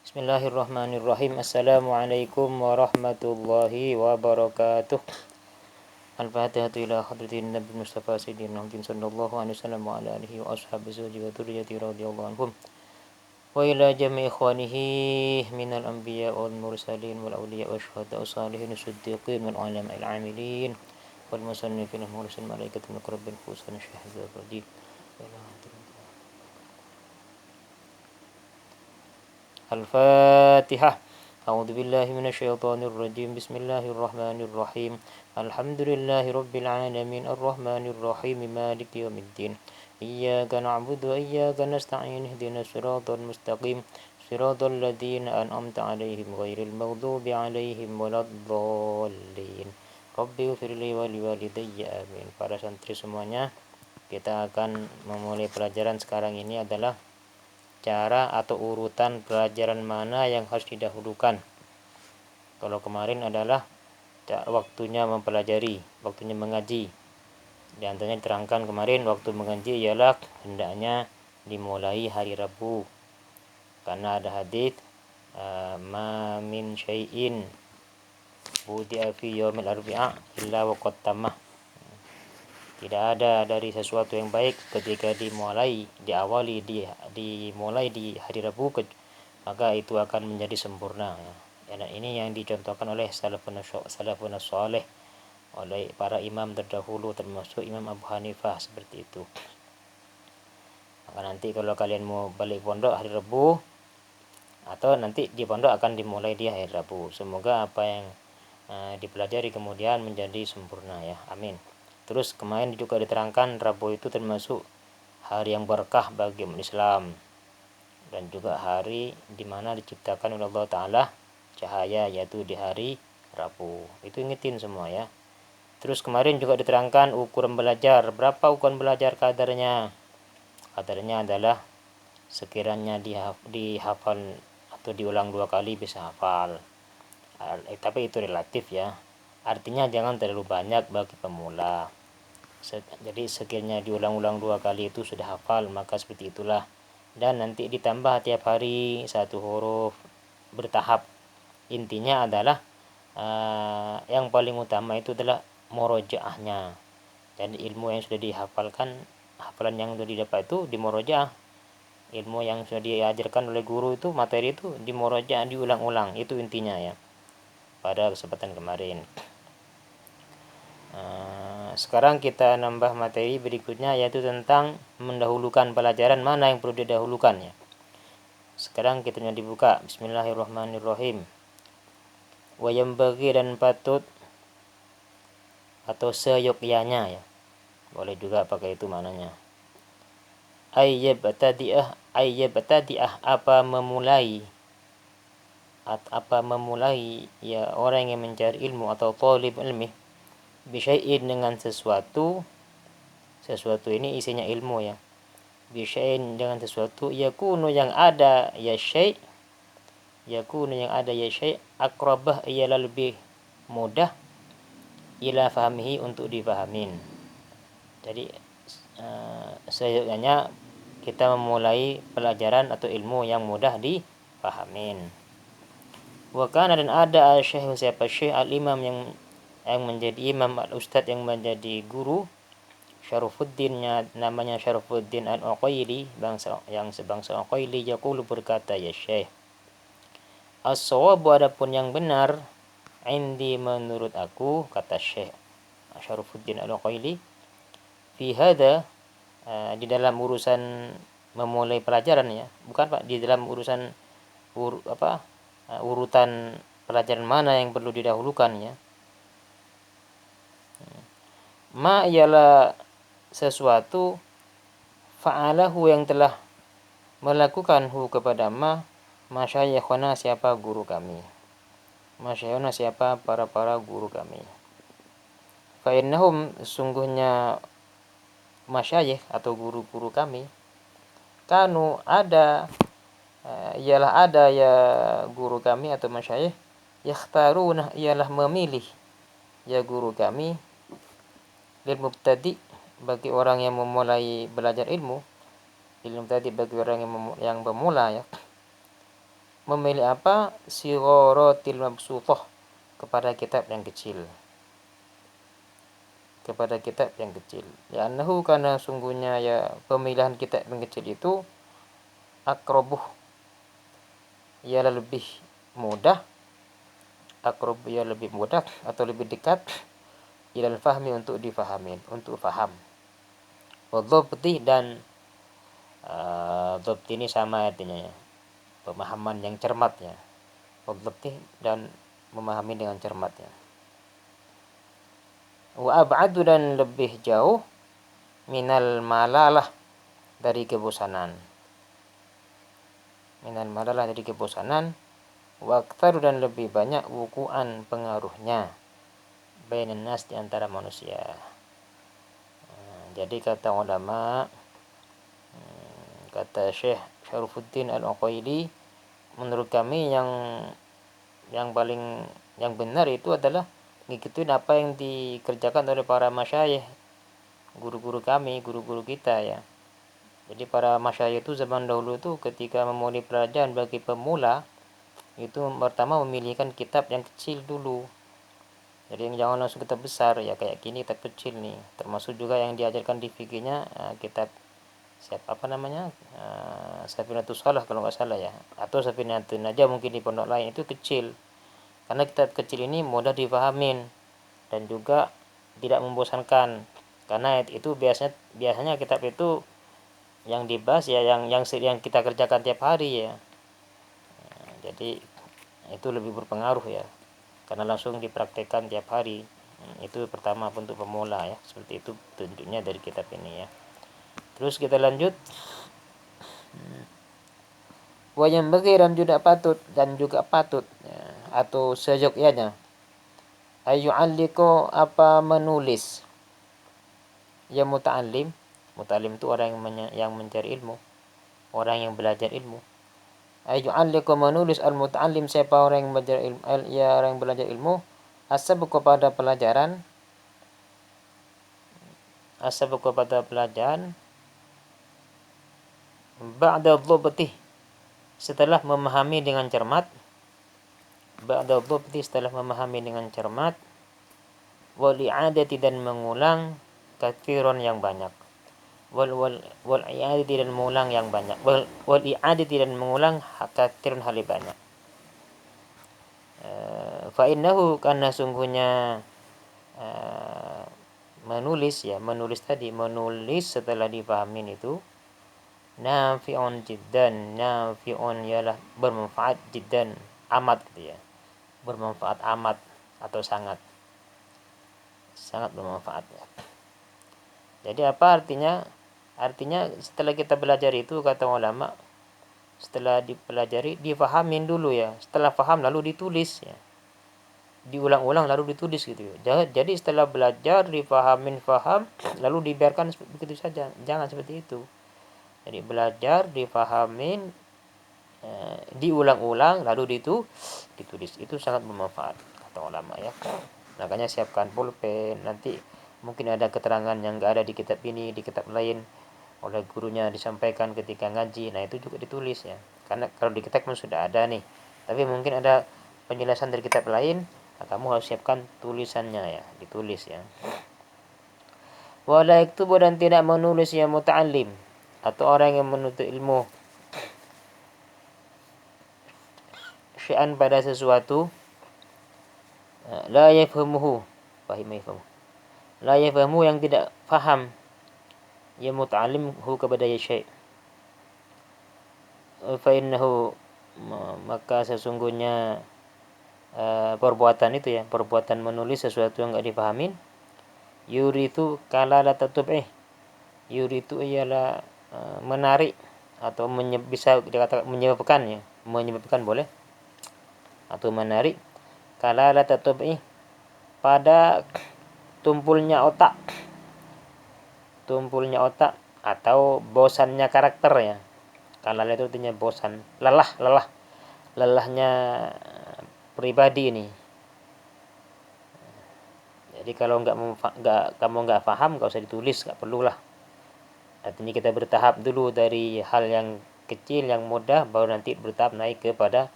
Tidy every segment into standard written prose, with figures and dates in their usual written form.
Bismillahirrahmanirrahim. Assalamualaikum warahmatullahi wabarakatuh. Al-Fatihatu ila hadratin Nabi Mustafa Sayyidina Muhammadin sallallahu alaihi wasallam wa ala alihi wa ashabihi zawji wa dhurriyyati radhiyallahu anhum wa ila jami'i ikhwanihi minal anbiya wal mursalin wal awliya wa syuhada salihin siddiqin wal ulama al amilin wal musannifin wal mursalin malaikatul muqarrabin khususan syahidul radid. Al-Fatihah. A'udzu billahi minasyaitonir rajim. Bismillahirrahmanirrahim. Alhamdulillahi rabbil alamin arrahmanir rahim maliki yaumiddin. Iyyaka na'budu wa iyyaka nasta'in ihdinas siratal mustaqim. Siratal ladzina an'amta 'alaihim ghairil maghdubi 'alaihim waladdallin. Rabbi ighfirli wa liwalidayya amin. Para santri semuanya, kita akan memulai pelajaran sekarang ini adalah cara atau urutan pelajaran mana yang harus didahulukan. Kalau kemarin adalah waktunya mempelajari, waktunya mengaji. Di antaranya diterangkan kemarin waktu mengaji ialah hendaknya dimulai hari Rabu. Karena ada hadis ma min syai'in budi'a fi yaumil arbi'a illa waqad tamah. Tidak ada dari sesuatu yang baik ketika dimulai di hari Rabu, maka itu akan menjadi sempurna. Dan ini yang dicontohkan oleh salafun saleh, oleh para imam terdahulu, termasuk Imam Abu Hanifah seperti itu. Maka nanti kalau kalian mau balik pondok hari Rabu, atau nanti di pondok akan dimulai di hari Rabu. Semoga apa yang dipelajari kemudian menjadi sempurna ya. Amin. Terus kemarin juga diterangkan Rabu itu termasuk hari yang berkah bagi umat Islam, dan juga hari di mana diciptakan oleh Allah Ta'ala cahaya, yaitu di hari Rabu. Itu ingetin semua ya. Terus kemarin juga diterangkan ukuran belajar. Berapa ukuran belajar kadarnya? Kadarnya adalah sekiranya dihafal atau diulang 2 kali bisa hafal. Tapi itu relatif ya. Artinya jangan terlalu banyak bagi pemula. Jadi sekiranya diulang-ulang 2 kali itu sudah hafal, maka seperti itulah. Dan nanti ditambah tiap hari 1 huruf bertahap. Intinya adalah yang paling utama itu adalah murojaahnya. Jadi ilmu yang sudah dihafalkan, hafalan yang sudah didapat itu dimurojaah. Ilmu yang sudah diajarkan oleh guru itu, materi itu dimurojaah, diulang-ulang. Itu intinya ya, pada kesempatan kemarin. Sekarang kita nambah materi berikutnya, yaitu tentang mendahulukan pelajaran mana yang perlu didahulukan ya. Sekarang kita dibuka. Bismillahirrahmanirrahim. Wa yambaghi, dan patut atau seyogyanya ya. Boleh juga pakai itu mananya. Ayyabtadi'ah apa memulai ya orang yang mencari ilmu atau talib ilmi bisyai'in dengan sesuatu ini isinya ilmu ya. Bisyai'in dengan sesuatu yakunu yang ada ya syai', akrabah ialah lebih mudah ila fahamihi untuk dipahamin. Jadi seyogyanya kita memulai pelajaran atau ilmu yang mudah dipahamin. Wa kana, dan ada syekh, siapa syekh al-imam yang menjadi imam, al-ustad yang menjadi guru, Syarafuddin, namanya Syarafuddin al-Uqaili, yang sebangsa Uqaili, yaqulu, berkata ya syekh, as-sawabu, adapun yang benar, indi, menurut aku, kata syekh Syarafuddin al-Uqaili, fi hadha, di dalam urusan memulai pelajaran ya, bukan Pak, di dalam urusan urutan pelajaran mana yang perlu didahulukan ya. Ma ialah sesuatu, fa'alahu, yang telah melakukan kepada masyayikhuna, siapa guru kami, masyayikhuna, siapa para guru kami. Fa'innahum, sungguhnya masyayikh atau guru-guru kami, kanu, ada ialah ada ya guru kami atau masyayikh, yakhtaruna, ialah memilih ya guru kami, lil mubtadi, bagi orang yang memulai belajar ilmu, lil mubtadi, bagi orang yang pemula ya, memilih apa? Sigharatil mabsuthah, kepada kitab yang kecil. Kepada kitab yang kecil. Ya annahu, karena sungguhnya ya pemilihan kitab yang kecil itu aqrabuh, ialah lebih mudah, aqrab ya lebih mudah atau lebih dekat, ilal fahmi, untuk difahamin, untuk faham. Wadhabti, dan dhabt ini sama artinya ya, pemahaman yang cermat ya. Wadhabti, dan memahami dengan cermat ya. Wa ab'adu, dan lebih jauh, minal malalah, dari kebosanan. Minal malalah, dari kebosanan. Wa aktsaru, dan lebih banyak, wuku'an, pengaruhnya, bainan nas, di antara manusia. Jadi kata ulama, kata Syekh Syarfuddin Al-Uqaili, menurut kami yang paling yang benar itu adalah ngikutin apa yang dikerjakan oleh para masyayikh, guru-guru kami, guru-guru kita ya. Jadi para masyayikh itu zaman dahulu itu ketika memulai pelajaran bagi pemula, itu pertama memilihkan kitab yang kecil dulu. Jadi yang jangan langsung kitab besar ya, kayak gini kitab kecil nih. Termasuk juga yang diajarkan di fikihnya kitab apa namanya, Safinatus Shalah kalau nggak salah ya, atau Safinatun Najah mungkin di pondok lain, itu kecil. Karena kitab kecil ini mudah dipahamin dan juga tidak membosankan. Karena itu biasanya kitab itu yang dibahas ya yang kita kerjakan tiap hari ya. Jadi itu lebih berpengaruh ya, karena langsung dipraktekkan tiap hari. Itu pertama untuk pemula ya, seperti itu tunjuknya dari kitab ini ya. Terus kita lanjut. Wa yang bagi, dan juga patut ya, atau seyogyanya, ayu aliko, apa, menulis ya muta'allim. Muta'allim itu orang yang mencari ilmu, orang yang belajar ilmu. Ayu aliko, menulis, al muta'allim, siapa orang yang belajar ilmu, ya orang yang belajar ilmu, asab kepada pelajaran, ba'da dhabti, setelah memahami dengan cermat, setelah memahami dengan cermat, wal i'adati, dan mengulang, katsiran, yang banyak, wal i'adati, dan mengulang yang banyak, wal i'adati, dan mengulang, katsiran, hal banyak. Fa innahu, karena sungguhnya menulis setelah dipahamin itu, nafi'un jiddan, nafi'un ialah bermanfaat, jiddan amat gitu ya, bermanfaat amat atau sangat bermanfaat ya. Jadi apa artinya setelah kita belajar itu, kata ulama, setelah dipelajari difahamin dulu ya, setelah paham lalu ditulis ya, diulang-ulang lalu ditulis gitu ya. Jadi setelah belajar difahamin, lalu dibiarkan begitu saja, jangan seperti itu. Jadi belajar, difahamin, diulang-ulang, lalu ditulis. Itu sangat bermanfaat, kata ulama ya. Makanya siapkan pulpen, nanti mungkin ada keterangan yang enggak ada di kitab ini, di kitab lain, oleh gurunya disampaikan ketika ngaji. Nah itu juga ditulis ya. Karena kalau di kitab pun sudah ada nih, tapi mungkin ada penjelasan dari kitab lain, nah, kamu harus siapkan tulisannya ya, ditulis ya. Wala yaktubu, dan tidak menulis ya muta'allim, atau orang yang menuntut ilmu, syai'an, pada sesuatu, la yafhamuhu, la yafhamu, yang tidak faham ya muta'allim hu, kepada ya syai'. Fa innahu, maka sesungguhnya perbuatan itu ya, perbuatan menulis sesuatu yang enggak dipahamin, yuritu kalalata tub'ih, yuritu ialah menarik atau bisa dikatakan menyebabkan boleh, atau menarik, kalalata tub'ih, pada tumpulnya otak atau bosannya karakter ya. Kalal itu artinya bosan, lelahnya pribadi ini. Jadi kalau kamu nggak paham, nggak usah ditulis, nggak perlulah. Artinya kita bertahap dulu dari hal yang kecil, yang mudah, baru nanti bertahap naik kepada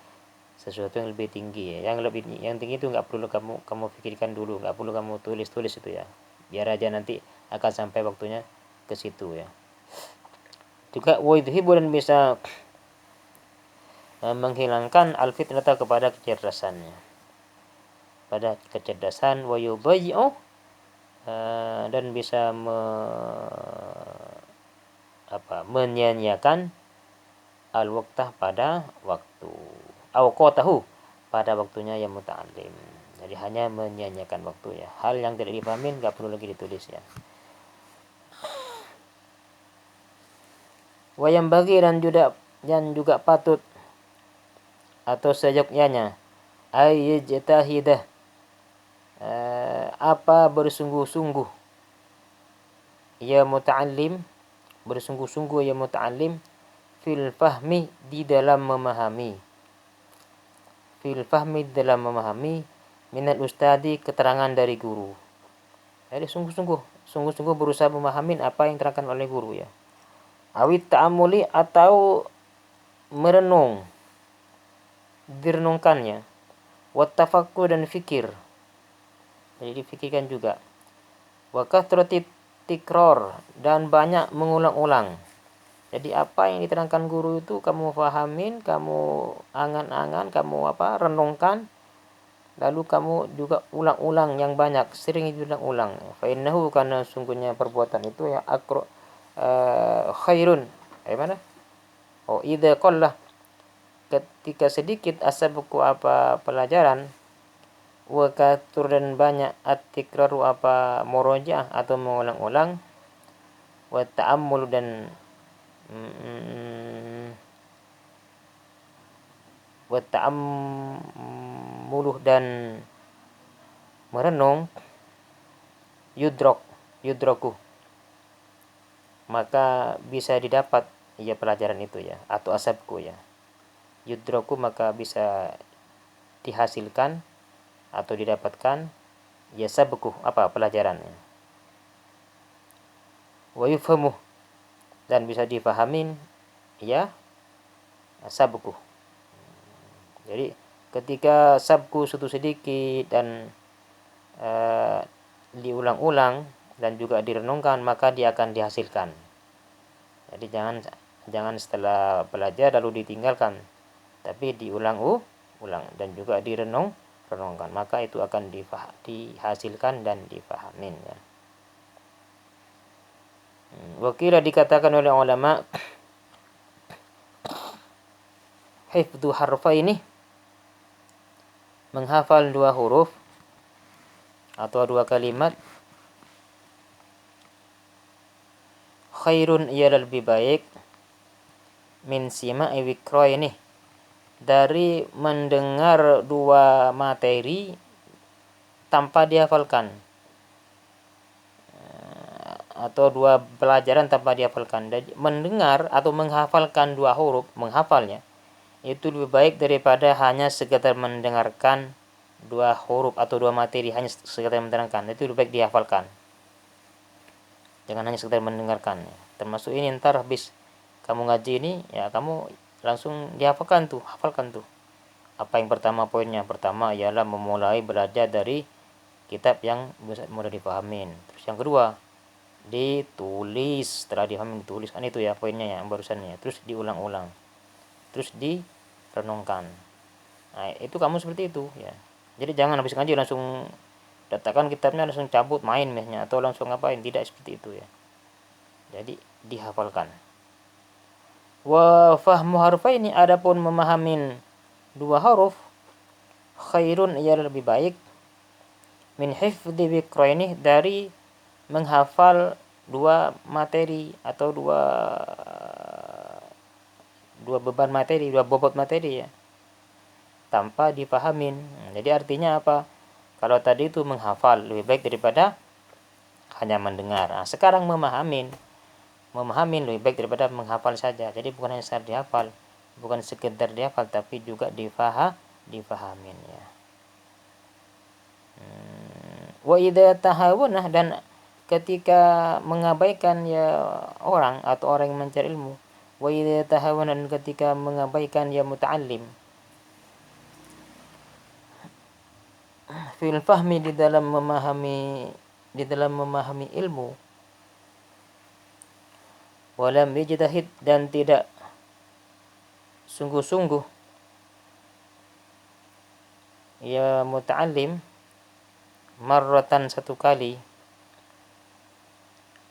sesuatu yang lebih tinggi ya. Yang tinggi itu nggak perlu kamu pikirkan dulu, nggak perlu kamu tulis itu ya. Biar aja nanti akan sampai waktunya ke situ ya. Juga waidhibu dan bisa menghilangkan al-fitnata kepada kecerdasannya. Pada kecerdasan wa yudayyi'u dan bisa menyia-nyiakan al-waqtah pada waktu awqatahu pada waktunya yang muta'allim. Jadi hanya menyia-nyiakan waktu ya. Hal yang tidak dipahamin enggak perlu lagi ditulis ya. Wa yang bagi dan juga patut atau seyogyanya ayyajtahidah apa bersungguh-sungguh ya muta'allim, bersungguh-sungguh ya muta'allim fil fahmi di dalam memahami, minal ustadi keterangan dari guru. Jadi sungguh-sungguh berusaha memahami apa yang diterangkan oleh guru ya. Awit ta'amuli atau merenung, direnungkannya. Wat tafakkur dan fikir. Jadi difikirkan juga. Wa kathrati tikror dan banyak mengulang-ulang. Jadi apa yang diterangkan guru itu kamu fahamin, kamu angan-angan, kamu renungkan, lalu kamu juga ulang-ulang yang banyak, sering diulang-ulang. Fa innahu karena sungguhnya perbuatan itu ya khairun. Mana? Idza qalla ketika sedikit asabku pelajaran wa katur dan banyak at-tikraru murojaah atau mengulang-ulang wa ta'ammul dan wa ta'ammuluh dan merenung yudroku maka bisa didapat ya pelajaran itu ya atau asabku ya. Yudroku maka bisa dihasilkan atau didapatkan ya sabku pelajarannya. Wa yufhamu dan bisa difahamin ya sabku. Jadi ketika sabku sedikit dan diulang-ulang dan juga direnungkan maka dia akan dihasilkan. Jadi jangan setelah belajar lalu ditinggalkan, tapi diulang dan juga renungkan, maka itu akan dihasilkan dan difahamin ya. Wakila dikatakan oleh ulama hifdzu harfaini menghafal dua huruf atau dua kalimat khairun ia lebih baik min sima'i wikraini dari mendengar dua materi tanpa dihafalkan atau dua pelajaran tanpa dihafalkan. Jadi mendengar atau menghafalkan dua huruf, menghafalnya itu lebih baik daripada hanya sekedar mendengarkan dua huruf atau dua materi hanya sekedar mendengarkan. Itu lebih baik dihafalkan. Jangan hanya sekedar mendengarkan. Termasuk ini ntar habis kamu ngaji ini ya kamu langsung hafalkan tuh. Apa yang pertama poinnya? Pertama ialah memulai belajar dari kitab yang mudah dipahamin. Terus yang kedua ditulis, setelah dipahami ditulis, kan itu ya poinnya ya barusannya. Terus diulang-ulang, terus direnungkan. Nah itu kamu seperti itu ya. Jadi jangan habis ngaji langsung datakan kitabnya langsung cabut main misalnya atau langsung ngapain, tidak seperti itu ya. Jadi dihafalkan. Wa fahmu harfaini adapun memahamin dua huruf khairun ia lebih baik min hifdzi wikraini dari menghafal dua materi atau dua bobot materi ya tanpa dipahamin. Jadi artinya apa? Kalau tadi itu menghafal lebih baik daripada hanya mendengar. Nah, sekarang memahamin lebih baik daripada menghafal saja. Jadi bukan hanya sekedar dihafal, bukan sekedar dihafal tapi juga difahamin ya. Wa idza tahawana dan ketika mengabaikan ya orang atau orang yang mencari ilmu, wa idza tahawana dan ketika mengabaikan ya muta'allim fil fahmi di dalam memahami ilmu, walam yajtahid dan tidak sungguh-sungguh ya muta'allim marratan satu kali,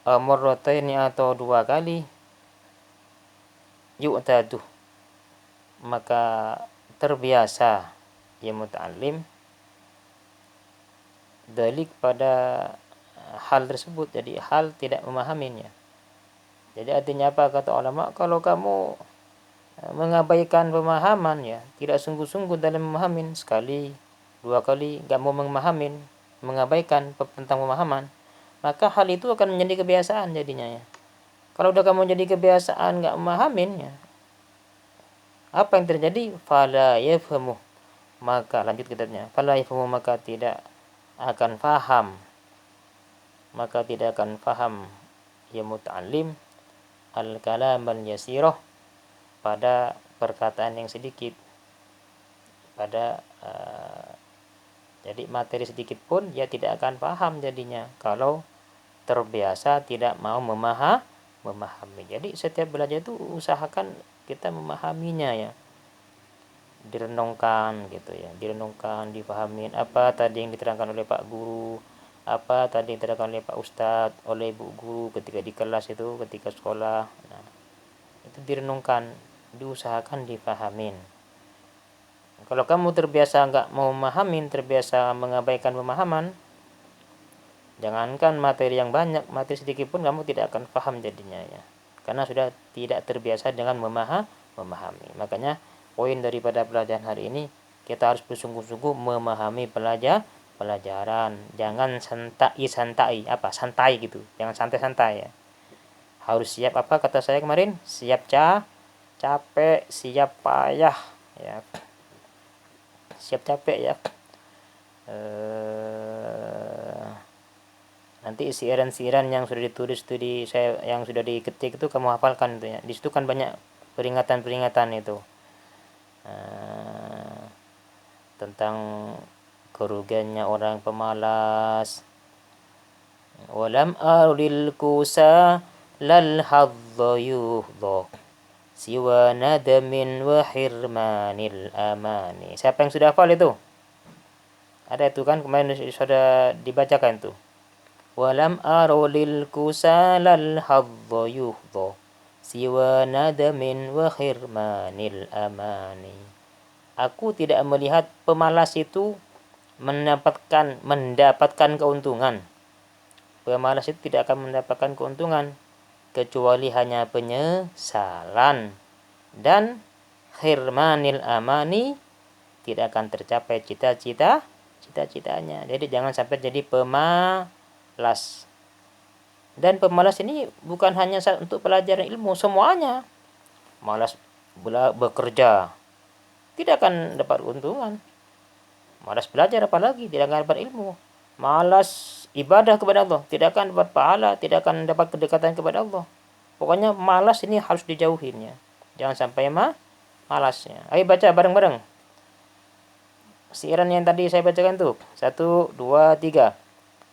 marrataini atau dua kali, yu'tadu maka terbiasa ya muta'allim dalik pada hal tersebut, jadi hal tidak memahaminya. Jadi artinya apa kata ulama, kalau kamu mengabaikan pemahaman ya, tidak sungguh-sungguh dalam memahamin, sekali dua kali gak mau memahamin, mengabaikan tentang pemahaman, maka hal itu akan menjadi kebiasaan jadinya ya. Kalau udah kamu jadi kebiasaan gak memahamin ya, apa yang terjadi? Fala yafhamu, maka lanjut kitabnya, fala yafhamu maka tidak akan faham, ya muta'allim al-kalam al-yasirah, pada perkataan yang sedikit, pada jadi materi sedikit pun dia tidak akan paham jadinya kalau terbiasa tidak mau memahami. Jadi setiap belajar itu usahakan kita memahaminya ya, direnungkan gitu ya, dipahamin apa tadi yang diterangkan oleh Pak Guru, apa tadi yang diterangkan oleh Pak Ustadz, oleh Ibu Guru ketika di kelas itu, ketika sekolah. Nah, itu direnungkan, diusahakan dipahamin. Kalau kamu terbiasa nggak mau memahamin, terbiasa mengabaikan pemahaman, jangankan materi yang banyak, materi sedikit pun kamu tidak akan paham jadinya ya, karena sudah tidak terbiasa dengan memahami. Makanya poin daripada pelajaran hari ini, kita harus bersungguh-sungguh memahami pelajaran. Jangan santai gitu, jangan santai-santai ya. Harus siap, apa kata saya kemarin, siap capek, siap payah ya, siap capek ya. Nanti siiran-siiran yang sudah ditulis itu yang sudah diketik itu kamu hafalkan itu ya. Di situ kan banyak peringatan-peringatan itu tentang kerugiannya orang pemalas. Walam aril kusa lal hadhayuhdha siwa nadamin wa hirmanil amani. Siapa yang sudah hafal itu? Ada itu kan kemarin sudah dibacakan tuh. Walam arulil kusalal hadhayuhdha siwa nadamin wa hirmanil amani. Aku tidak melihat pemalas itu mendapatkan keuntungan. Pemalas itu tidak akan mendapatkan keuntungan kecuali hanya penyesalan, dan hirmanil amani, tidak akan tercapai cita-citanya. Jadi jangan sampai jadi pemalas. Dan pemalas ini bukan hanya untuk pelajaran ilmu, semuanya. Malas bekerja, tidak akan dapat keuntungan. Malas belajar apalagi, tidak akan dapat ilmu. Malas ibadah kepada Allah, tidak akan dapat pahala, tidak akan dapat kedekatan kepada Allah. Pokoknya malas ini harus dijauhin ya. Jangan sampai malasnya. Ayo baca bareng-bareng siiran yang tadi saya bacakan tuh. 1, 2, 3.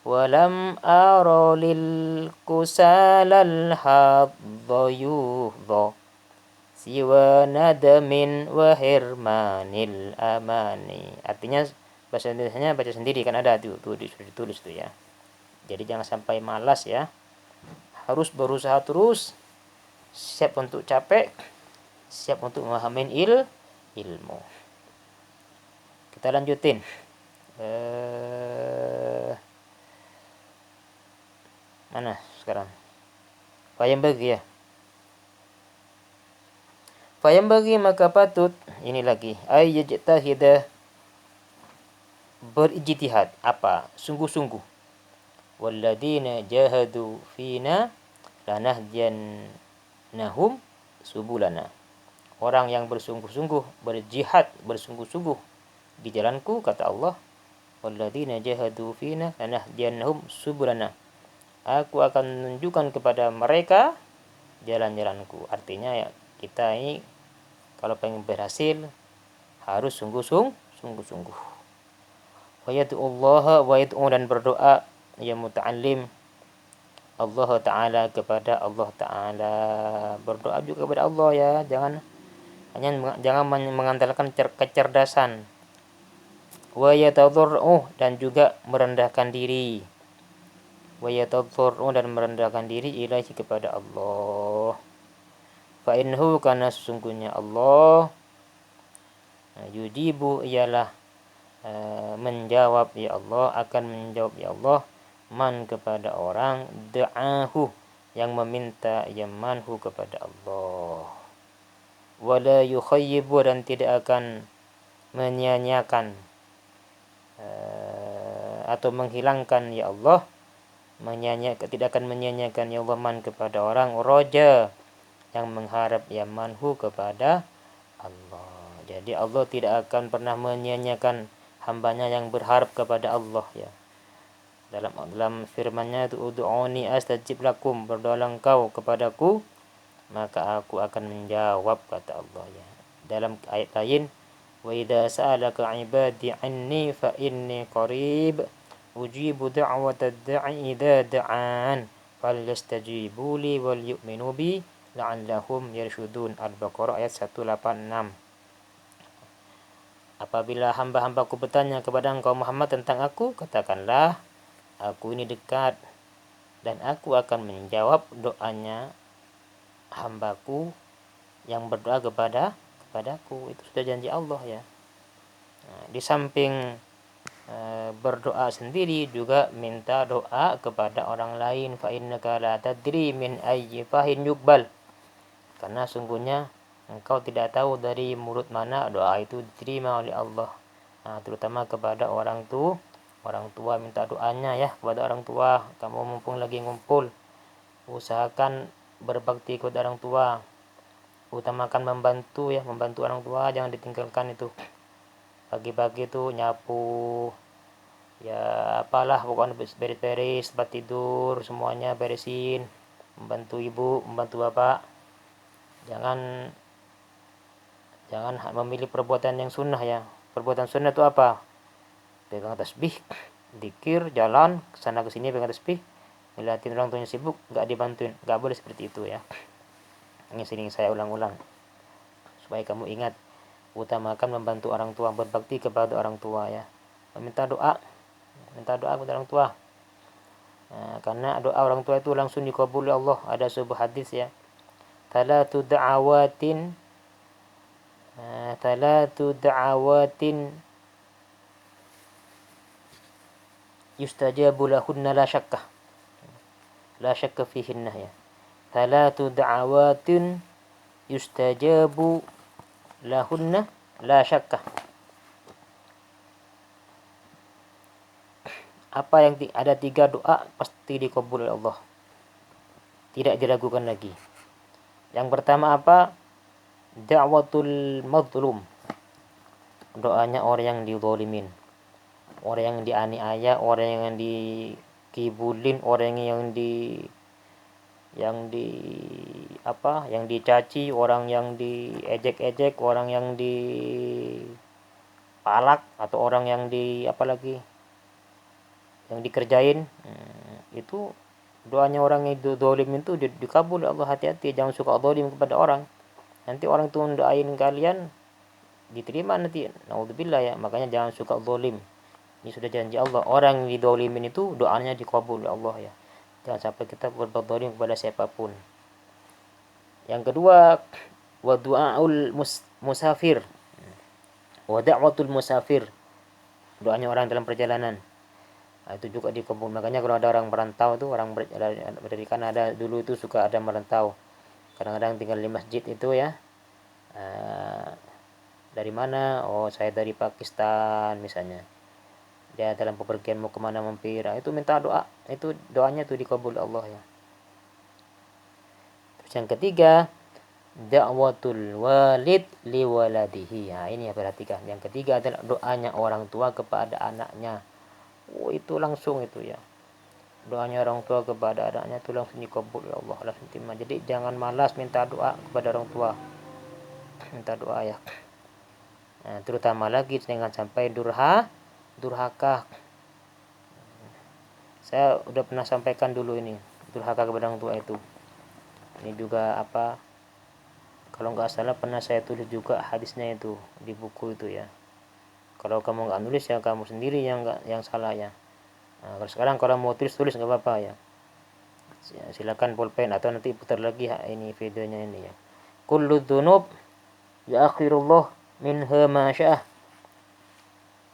Walam arolil kusalal hadhayuhdha siwa nadamin wa hirmanil amani. Artinya bahasa Indonesianya baca sendiri kan, ada tuh sudah ditulis tuh ya. Jadi jangan sampai malas ya. Harus berusaha terus, siap untuk capek, siap untuk memahami ilmu. Kita lanjutin. Mana sekarang? Fayambagi ya. Fayambagi maka patut, ini lagi, ayyajtahida, berijtihad, apa? Sungguh-sungguh. Walladzina jahadu fina lanahdiyannahum subulana. Orang yang bersungguh-sungguh berjihad, bersungguh-sungguh di jalanku, kata Allah, walladzina jahadu fina lanahdiyannahum subulana. Aku akan menunjukkan kepada mereka jalan-jalanku. Artinya ya, kita ini kalau pengen berhasil harus sungguh-sungguh. wa yad'ullaha wa yad'u dan berdoa ya muta'allim Allah Ta'ala kepada Allah Ta'ala. Berdoa juga kepada Allah ya, jangan mengandalkan kecerdasan. Wa yatadharru dan juga merendahkan diri. Wa yatadharru dan merendahkan diri ilaihi kepada Allah. Fa innahu kana sesungguhnya Allah yujibu ialah menjawab ya Allah, akan menjawab ya Allah man kepada orang da'ahu yang meminta ya manhu kepada Allah. Wala yukhayyibu dan tidak akan menyia-nyiakan atau menghilangkan ya Allah, tidak akan menyia-nyiakan ya Allah man kepada orang roja yang mengharap ya manhu kepada Allah. Jadi Allah tidak akan pernah menyia-nyiakan hambanya yang berharap kepada Allah ya. Dalam firman-Nya itu ud'uni astajib lakum, berdoalah engkau kepadaku maka aku akan menjawab kata Allah ya. Dalam ayat lain wa idza sa'alaka 'ibadi 'anni fa inni qarib ujibu da'watad da'i idza da'an falyastajibu li wal yu'minu bi la'allahum yarshudun. Al-Baqarah ayat 186. Apabila hamba-hambaku bertanya kepada engkau Muhammad tentang aku, katakanlah, aku ini dekat dan aku akan menjawab doanya hambaku yang berdoa kepadaku. Itu sudah janji Allah ya. Nah, di samping berdoa sendiri juga minta doa kepada orang lain. Fa innaka la tadri min ayyi fahin yuqbal. Karena sungguhnya engkau tidak tahu dari mulut mana doa itu diterima oleh Allah. Nah, terutama kepada orang tua minta doanya ya kepada orang tua. Kamu mumpung lagi ngumpul, usahakan berbakti kepada orang tua. Utamakan membantu orang tua, jangan ditinggalkan itu. Pagi-pagi itu nyapu, ya apalah pokoknya beres-beres, tempat tidur semuanya beresin, membantu ibu, membantu bapak. Jangan memilih perbuatan yang sunnah ya. Perbuatan sunnah itu apa? Pegang tasbih, zikir, jalan kesana kesini pegang tasbih, ngeliatin orang tuanya sibuk, nggak dibantuin, nggak boleh seperti itu ya. Ini sering saya ulang-ulang supaya kamu ingat, utamakan membantu orang tua, berbakti kepada orang tua ya. Minta doa kepada orang tua. Nah, karena doa orang tua itu langsung dikabul oleh Allah. Ada sebuah hadis ya, talatu da'awatin yustajabu lahunna la syakka fihinna ya. Talatu da'awatin yustajabu lahunna la syakka. Ada 3 doa pasti dikabul oleh Allah, tidak diragukan lagi. Yang pertama apa? Da'watul mazlum, doanya orang yang dizalimin, orang yang dianiaya, orang yang dikibulin, orang yang dicaci, orang yang diejek-ejek, orang yang dipalak, atau orang yang yang dikerjain. Itu doanya orang yang zalim itu dikabul Allah. Hati-hati, jangan suka zalim kepada orang. Nanti orang itu mendoain kalian diterima nanti, naudzubillah ya. Makanya jangan suka zalim. Ini sudah janji Allah, orang yang dizalimin itu doanya dikabul oleh Allah ya. Jangan sampai kita berbuat zalim kepada siapapun. Yang kedua, wa du'aul musafir, wa da'watul musafir, doanya orang dalam perjalanan. Nah, itu juga dikabul. Makanya kalau ada orang merantau itu, dari Kanada dulu itu suka ada merantau, kadang-kadang tinggal di masjid itu ya. Dari mana? Oh, saya dari Pakistan misalnya. Dia dalam bepergian mau kemana mampir, itu minta doa, itu doanya itu dikabul Allah ya. Terus yang ketiga, da'watul walid liwaladihi. Nah, ini ya, perhatikan. Yang ketiga adalah doanya orang tua kepada anaknya. Oh, itu langsung itu ya. Doanya orang tua kepada anaknya itu langsung dikabul oleh Allah, langsung terima. Jadi jangan malas minta doa kepada orang tua. Minta doa ya. Nah, terutama lagi jangan sampai durhaka durhaka. Saya udah pernah sampaikan dulu ini, durhaka kepada orang tua itu. Ini juga kalau nggak salah pernah saya tulis juga hadisnya itu di buku itu ya. Kalau kamu nggak nulis ya kamu sendiri yang salah ya. Nah, kalau sekarang kalau mau tulis nggak apa-apa ya. Silakan pulpen atau nanti putar lagi ini videonya ini ya. Kullu dzunub ya'khirullah minha ma sya'ah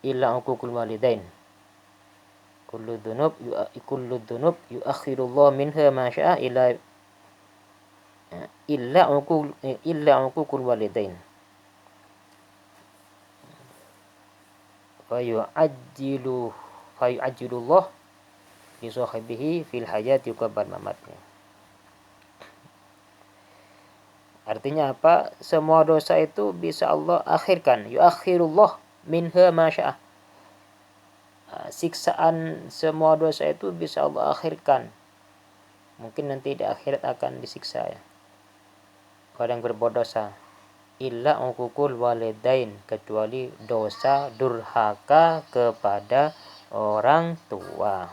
illa uququl walidain. Kullu dzunub yu'akhirullah minha ma sya'ah illa uququl walidain. Fayu'ajjilu fayu'ajjilullah li sahibihi fil hayati qabla mamatnya. Artinya apa? Semua dosa itu bisa Allah akhirkan. Yu'akhirullah minha ma sya'ah. Siksaan semua dosa itu bisa Allah akhirkan. Mungkin nanti di akhirat akan disiksa ya. Orang yang berbuat dosa. Illa uququl walidain, kecuali dosa durhaka kepada orang tua.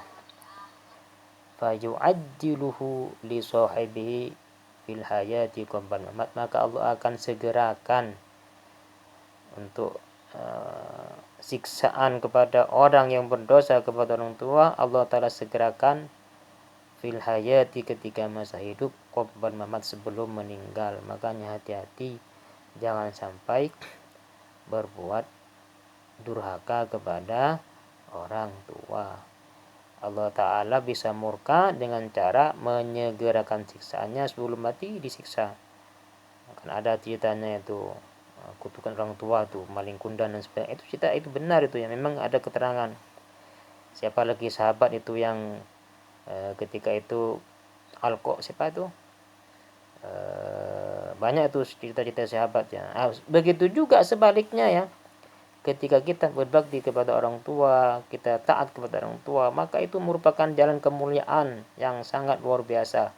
Fayu'ajjiluhu li sahibihi fil hayati qabla mamat, maka Allah akan segerakan untuk siksaan kepada orang yang berdosa kepada orang tua. Allah Ta'ala segerakan fil hayati, ketika masa hidup, qabla mamat, sebelum meninggal. Makanya hati-hati jangan sampai berbuat durhaka kepada orang tua. Allah Ta'ala bisa murka dengan cara menyegerakan siksaannya sebelum mati disiksa. Kan ada ceritanya itu kutukan orang tua tuh, maling kundan dan sebagainya. Itu cerita itu benar itu ya, memang ada keterangan. Siapa lagi sahabat itu yang ketika itu siapa itu? Banyak itu cerita-cerita sahabat ya. Begitu juga sebaliknya ya. Ketika kita berbakti kepada orang tua, kita taat kepada orang tua, maka itu merupakan jalan kemuliaan yang sangat luar biasa.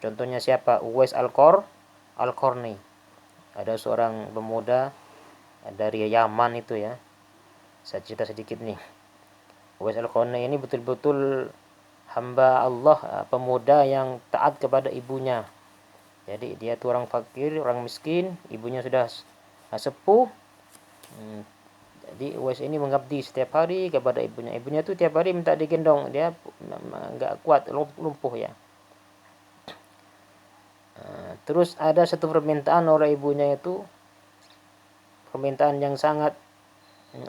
Contohnya siapa? Uwais Al-Qarni. Ada seorang pemuda dari Yaman itu ya. Saya cerita sedikit nih. Uwais Al-Qarni ini betul-betul hamba Allah, pemuda yang taat kepada ibunya. Jadi dia itu orang fakir, orang miskin, ibunya sudah sepuh. Jadi Uwais ini mengabdi setiap hari kepada ibunya. Ibunya itu tiap hari minta digendong, dia nggak kuat, lumpuh ya. Terus ada satu permintaan oleh ibunya itu, permintaan yang sangat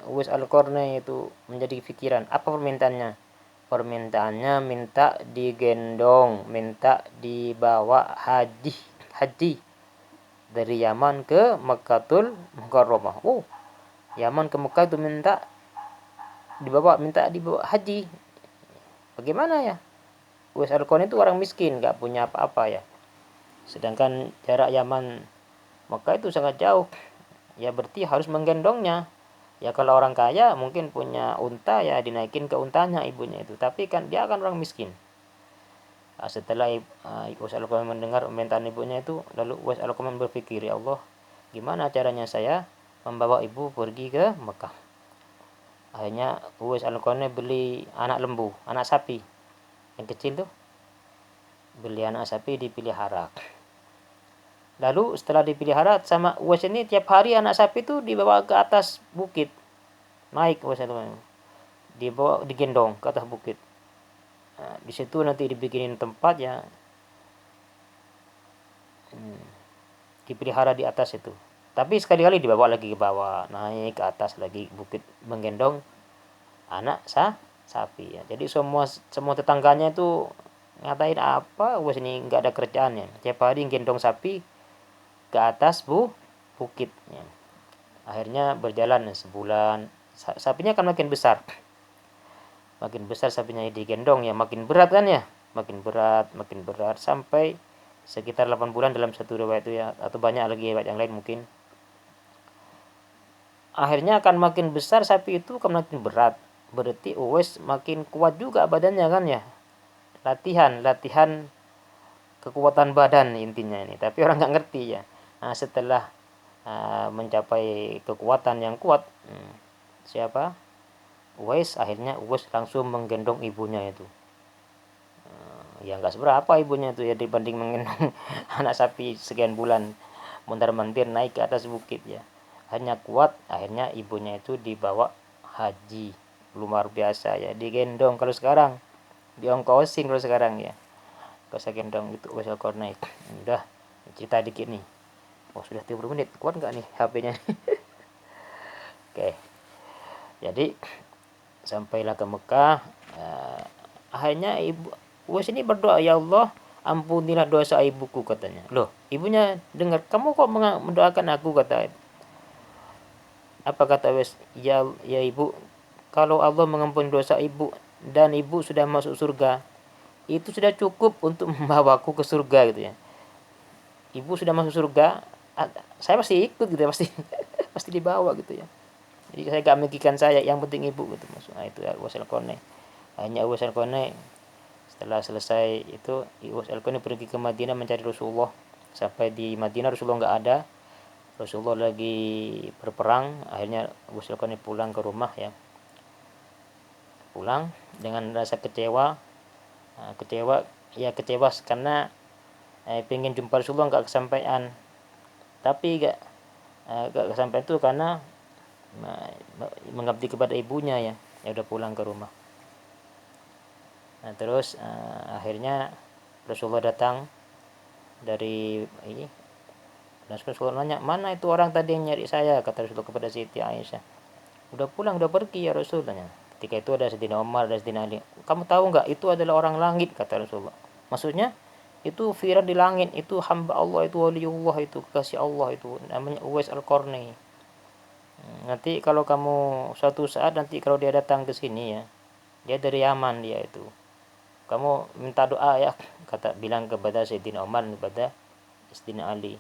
Uwais Al-Qarni itu menjadi pikiran. Apa permintaannya? Permintaannya minta digendong, minta dibawa haji dari Yaman ke Mekkatul Mukarramah. Yaman ke Mekah itu minta dibawa haji. Bagaimana ya? Uwais Al-Qarni itu orang miskin, nggak punya apa-apa ya. Sedangkan jarak Yaman Mekah itu sangat jauh. Ya berarti harus menggendongnya. Ya kalau orang kaya mungkin punya unta ya dinaikin ke untanya ibunya itu. Tapi kan dia kan orang miskin. Setelah Uwais Al-Qarni mendengar permintaan ibunya itu, lalu Uwais Al-Qarni berpikir, ya Allah, gimana caranya saya membawa ibu pergi ke Mekah? Akhirnya Uwais Al-Qarni beli anak lembu, anak sapi yang kecil tuh, beli anak sapi dipelihara. Lalu setelah dipelihara sama Uwais ini, tiap hari anak sapi itu dibawa ke atas bukit, naik Uwais Al-Qarni, dibawa digendong ke atas bukit. Nah, di situ nanti dibikinin tempat ya, dipelihara di atas itu. Tapi sekali-kali dibawa lagi ke bawah, naik ke atas lagi bukit, menggendong anak sapi ya. Jadi semua tetangganya itu ngatain apa, Uwais ini nggak ada kerjaannya. Tiap hari gendong sapi ke atas bukitnya. Akhirnya berjalan sebulan, sapinya kan makin besar. Makin besar sapinya digendong ya, makin berat kan ya. Makin berat sampai sekitar 8 bulan dalam satu riwayat itu ya, atau banyak lagi riwayat yang lain mungkin. Akhirnya akan makin besar sapi itu, akan makin berat. Berarti Uwais makin kuat juga badannya kan ya. Latihan kekuatan badan intinya ini. Tapi orang nggak ngerti ya. Nah, setelah mencapai kekuatan yang kuat, siapa? Uwais, akhirnya Uwais langsung menggendong ibunya itu. Ya nggak seberapa ibunya itu ya dibanding menggendong anak sapi sekian bulan mondar-mandir naik ke atas bukit ya. Hanya kuat, akhirnya ibunya itu dibawa haji. Luar biasa ya, digendong. Kalau sekarang diongkosin kalau sekarang ya. Kalau saya gendong itu Uwais Al-Qarni. Udah cerita dikit nih. Oh sudah 30 menit, kuat nggak nih HP-nya? Oke, jadi sampailah ke Mekah. Akhirnya ibu Uwais ini berdoa, ya Allah ampunilah dosa ibuku katanya. Loh, ibunya dengar, kamu kok mendoakan aku, kata. Apa kata Uwais? Ya ibu, kalau Allah mengampuni dosa ibu dan ibu sudah masuk surga, itu sudah cukup untuk membawaku ke surga gitu ya. Ibu sudah masuk surga, saya pasti ikut gitu ya, pasti pasti dibawa gitu ya. Jadi saya gak memikirkan saya, yang penting ibu gitu masuk. Nah itu ya Uwais Al-Qarni. Hanya Uwais Al-Qarni setelah selesai itu, Uwais Al-Qarni pergi ke Madinah mencari Rasulullah. Sampai di Madinah Rasulullah nggak ada, Rasulullah lagi berperang. Akhirnya Uwais Al-Qarni pulang ke rumah ya, pulang dengan rasa kecewa. Kecewa karena pengen jumpa Rasulullah nggak kesampaian. Tapi gak kesampaian itu karena mengabdi kepada ibunya ya. Ya udah pulang ke rumah. Nah terus akhirnya Rasulullah datang dari ini. Dan Rasulullah nanya, mana itu orang tadi yang nyari saya, kata Rasulullah kepada Siti Aisyah. Udah pulang, udah pergi ya Rasulullah. Ketika itu ada Sayyidina Umar dan Sayyidina Ali. Kamu tahu nggak itu adalah orang langit, kata Rasulullah. Maksudnya itu viral di langit, itu hamba Allah, itu waliullah, itu kekasih Allah, itu namanya Uwais Al-Qarni. Nanti kalau kamu suatu saat nanti kalau dia datang ke sini ya, dia dari Yaman dia itu. Kamu minta doa ya, kata bilang kepada Sayyidina Umar, kepada Sayyidina Ali.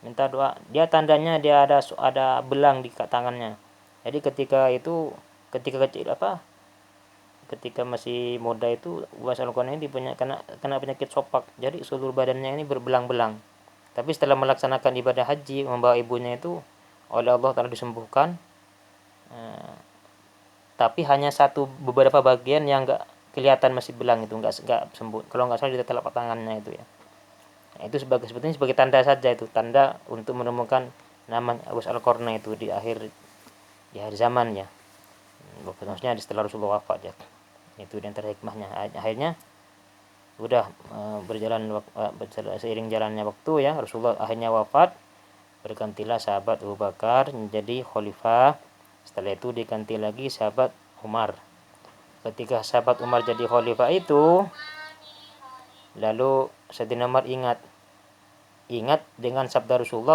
Minta doa. Dia tandanya dia ada belang di tangannya. Jadi ketika kecil ketika masih muda itu Uwais Al-Qarni ini kena penyakit sopak. Jadi seluruh badannya ini berbelang-belang. Tapi setelah melaksanakan ibadah haji membawa ibunya itu oleh Allah Ta'ala disembuhkan. Tapi hanya beberapa bagian yang enggak kelihatan masih belang itu enggak sembuh. Kalau enggak salah di telapak tangannya itu ya. Nah, itu sebetulnya sebagai tanda saja, itu tanda untuk menemukan nama Uwais Al-Qarni itu di akhir zaman ya. Maksudnya setelah Rasulullah wafat ya. Itu di antara hikmahnya. Akhirnya udah seiring jalannya waktu ya, Rasulullah akhirnya wafat. Bergantilah sahabat Abu Bakar menjadi khalifah. Setelah itu diganti lagi sahabat Umar. Ketika sahabat Umar jadi khalifah itu, lalu Sayyidina Umar ingat dengan sabda Rasulullah